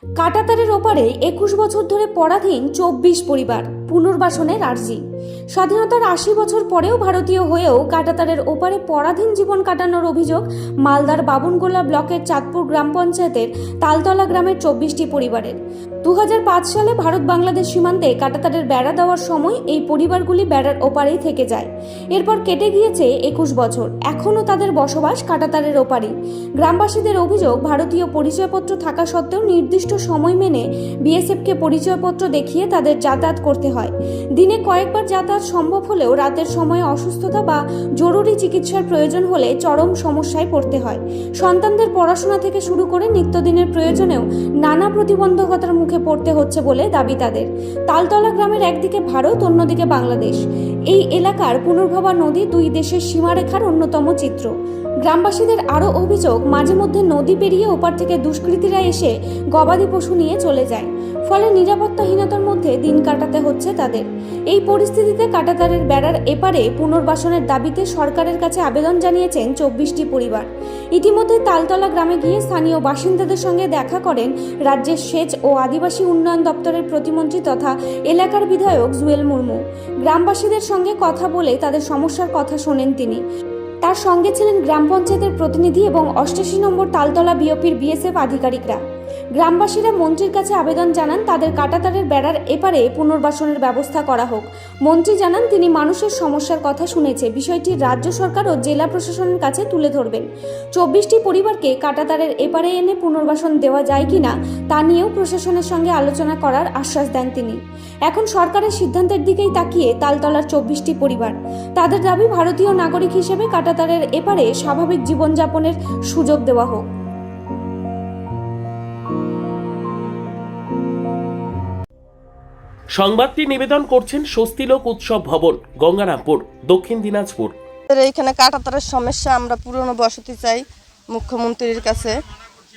কাঁটাতারের ওপারে ২১ বছর ধরে পরাধীন ২৪ পরিবার, পুনর্বাসনের আর্জি। স্বাধীনতার ৮০ বছর পরেও ভারতীয় হয়েও কাঁটাতারের ওপারে পরাধীন জীবন কাটানোর অভিযোগ মালদার বাবুনগোলা ব্লকের চাঁদপুর গ্রাম পঞ্চায়েতের তালতলা গ্রামের ২৪টি পরিবারের। ২০০৫ সালে ভারত বাংলাদেশ সীমান্তে কাঁটাতারের বেড়া দেওয়ার সময় এই পরিবারগুলি বেড়ার ওপারেই থেকে যায়। এরপর কেটে গিয়েছে ২১ বছর, এখনও তাদের বসবাস কাঁটাতারের ওপারেই। গ্রামবাসীদের অভিযোগ, ভারতীয় পরিচয়পত্র থাকা সত্ত্বেও নির্দিষ্ট সময় মেনে বিএসএফকে পরিচয়পত্র দেখিয়ে তাদের যাতায়াত করতে হয়। দিনে কয়েকবার যাতায়াত সম্ভব হলেও রাতের সময়ে অসুস্থতা বা জরুরি চিকিৎসার প্রয়োজন হলে চরম সমস্যায় পড়তে হয়। সন্তানদের পড়াশোনা থেকে শুরু করে নিত্যদিনের প্রয়োজনেও নানা প্রতিবন্ধকতার মুখে পড়তে হচ্ছে বলে দাবি তাদের। তালতলা গ্রামের একদিকে ভারত, অন্যদিকে বাংলাদেশ। এই এলাকার পুনর্ভবা নদী দুই দেশের সীমারেখার অন্যতম চিত্র। গ্রামবাসীদের আরও অভিযোগ, মাঝে মধ্যে নদী পেরিয়ে ওপার থেকে দুষ্কৃতীরা এসে গবাদি পশু নিয়ে চলে যায়, ফলে নিরাপত্তাহীনতার মধ্যে দিন কাটাতে হচ্ছে তাদের। এই পরিস্থিতিতে কাঁটাতারের বেড়ার এপারে পুনর্বাসনের দাবিতে সরকারের কাছে আবেদন জানিয়েছেন ২৪টি পরিবার। ইতিমধ্যে তালতলা গ্রামে গিয়ে স্থানীয় বাসিন্দাদের সঙ্গে দেখা করেন রাজ্যের সেচ ও আদিবাসী উন্নয়ন দপ্তরের প্রতিমন্ত্রী তথা এলাকার বিধায়ক জুয়েল মুর্মু। গ্রামবাসীদের সঙ্গে কথা বলে তাদের সমস্যার কথা শোনেন তিনি। তার সঙ্গে ছিলেন গ্রাম পঞ্চায়েতের প্রতিনিধি এবং ৮৮ নম্বর তালতলা বিওপির বিএসএফ আধিকারিকরা। গ্রামবাসীরা মন্ত্রীর কাছে আবেদন জানান তাদের কাঁটাতারের বেড়ার এপারে পুনর্বাসনের ব্যবস্থা করা হোক। মন্ত্রী জানান তিনি মানুষের সমস্যার কথা শুনেছে, বিষয়টি রাজ্য সরকার ও জেলা প্রশাসনের কাছে তুলে ধরবেন। ২৪টি পরিবারকে কাঁটাতারের এপারে এনে পুনর্বাসন দেওয়া যায় কিনা তা নিয়েও প্রশাসনের সঙ্গে আলোচনা করার আশ্বাস দেন তিনি। এখন সরকারের সিদ্ধান্তের দিকেই তাকিয়ে তালতলার ২৪টি পরিবার। তাদের দাবি, ভারতীয় নাগরিক হিসেবে কাঁটাতারের এপারে স্বাভাবিক জীবনযাপনের সুযোগ দেওয়া হোক। সংবাদটি নিবেদন করছেন স্বস্তিলোক উৎসব ভবন, গঙ্গারামপুর, দক্ষিণ দিনাজপুর। এইখানে কাঁটাতারের সমস্যা, আমরা পুরনো বসতি চাই মুখ্যমন্ত্রীর কাছে।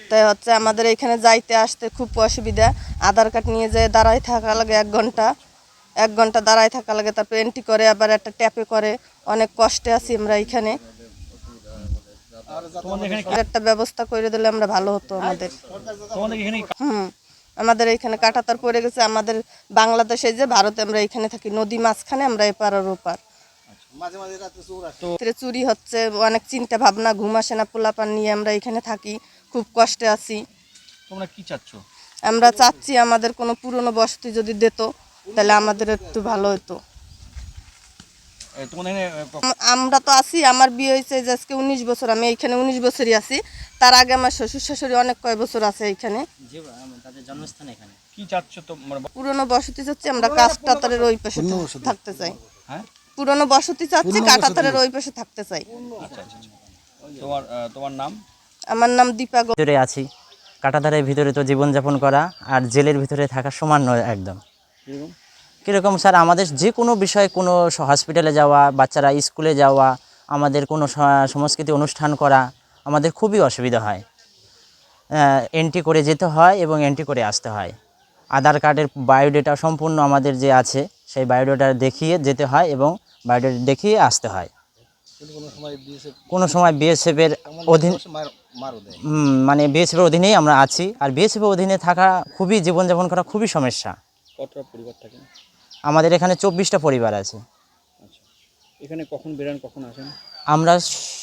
তাই আমাদের এইখানে যাইতে আসতে খুব অসুবিধা। আধার কার্ড নিয়ে যেয়ে দাঁড়ায় থাকা লাগে ১ ঘন্টা দাঁড়ায় থাকা লাগে, তারপর এন্ট্রি করে আবার একটা ট্যাপে করে। অনেক কষ্টে আছি আমরা এইখানে। একটা ব্যবস্থা করে দিলে আমরা ভালো হতো আমাদের। আমাদের এইখানে কাঁটাতার পড়ে গেছে। আমাদের বাংলাদেশে যে ভারতে আমরা এইখানে থাকি, নদী মাঝখানে, আমরা এপার আর ওপার। চুরি হচ্ছে, অনেক চিন্তা ভাবনা, ঘুম আসে না, পোলাপান নিয়ে আমরা এখানে থাকি, খুব কষ্টে আছি। তোমরা কি চাচ্ছ? আমরা চাচ্ছি আমাদের কোনো পুরনো বসতি যদি দিত তাহলে আমাদের একটু ভালো হতো। আমরা তো আছি, আমার বিয়ে হয়েছে আজকে ১৯ বছর, আমি এইখানে ১৯ বছরই আছি। তার আগে আমার শ্বশুর শাশুড়ি অনেক কয় বছর আছে এইখানে। কি চাচ্ছ তো? পুরনো বসতি চাচ্ছি আমরা, কাঁটাতারের ওই পাশে থাকতে চাই। পুরনো বসতি চাচ্ছি, কাঁটাতারের ওই পাশে থাকতে চাই। তোমার নাম? আমার নাম দীপা। ভিতরে আছি, কাঁটাতারের ভিতরে তো জীবনযাপন করা আর জেলের ভিতরে থাকা সমান নয় একদম। কীরকম স্যার, আমাদের যে কোনো বিষয়ে, কোনো হসপিটালে যাওয়া, বাচ্চারা স্কুলে যাওয়া, আমাদের কোনো সংস্কৃতি অনুষ্ঠান করা, আমাদের খুবই অসুবিধা হয়। এন্ট্রি করে যেতে হয় এবং এন্ট্রি করে আসতে হয়। আধার কার্ডের বায়োডেটা সম্পূর্ণ আমাদের যে আছে সেই বায়োডেটা দেখিয়ে যেতে হয় এবং বায়োডেটা দেখিয়ে আসতে হয়। কোনো সময় বিএসএফের অধীন, মানে বিএসএফের অধীনেই আমরা আছি। আর বিএসএফের অধীনে থাকা খুবই, জীবনযাপন করা খুবই সমস্যা। কতটা পরিবার থাকে? আমাদের এখানে ২৪টা পরিবার আছে। এখানে কখন বেরান, কখন আসেন? আমরা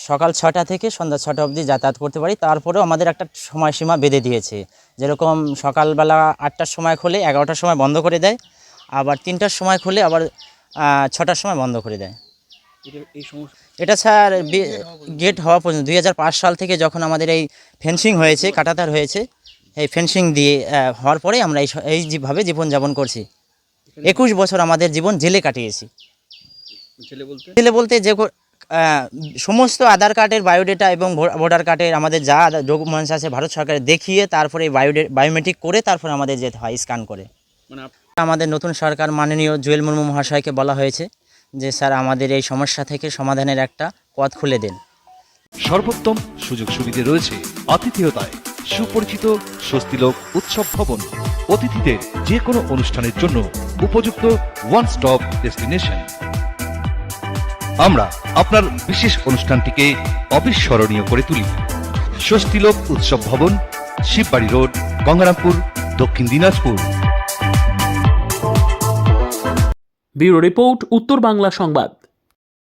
সকাল ৬টা থেকে সন্ধ্যা ৬টা অবধি যাতায়াত করতে পারি। তারপরেও আমাদের একটা সময়সীমা বেঁধে দিয়েছে, যেরকম সকালবেলা ৮টার সময় খুলে ১১টার সময় বন্ধ করে দেয়, আবার ৩টার সময় খুলে আবার ৬টার সময় বন্ধ করে দেয়। এটা স্যার গেট হওয়া পর্যন্ত ২০০৫ সাল থেকে যখন আমাদের এই ফেন্সিং হয়েছে, কাঁটাতার হয়েছে, এই ফেন্সিং দিয়ে হওয়ার পরে আমরা এইভাবে জীবনযাপন করছি। ২১ বছর আমাদের জীবন জেলে কাটিয়েছি। জেলে বলতে যে সমস্ত আধার কার্ডের বায়োডেটা এবং ভোটার কার্ডের আমাদের যা ডকুমেন্টস আছে ভারত সরকারের দেখিয়ে তারপরে বায়োমেট্রিক করে তারপরে আমাদের যেতে হয় স্ক্যান করে। আমাদের নতুন সরকার মাননীয় জুয়েল মুর্মু মহাশয়কে বলা হয়েছে যে স্যার আমাদের এই সমস্যা থেকে সমাধানের একটা পথ খুলে দেন। সর্বোত্তম সুযোগ সুবিধা রয়েছে আতিথেয়তায়। সুপরিচিত স্বস্তিলোক উৎসব ভবন, অতিথিদের যে কোনো অনুষ্ঠানের জন্য উপযুক্ত ওয়ান স্টপ ডেস্টিনেশন। আমরা আপনার বিশেষ অনুষ্ঠানটিকে অবিস্মরণীয় করে তুলি। স্বস্তিলোক উৎসব ভবন, শিববাড়ি রোড, গঙ্গারামপুর, দক্ষিণ দিনাজপুর। ব্যুরো রিপোর্ট, উত্তর বাংলা সংবাদ।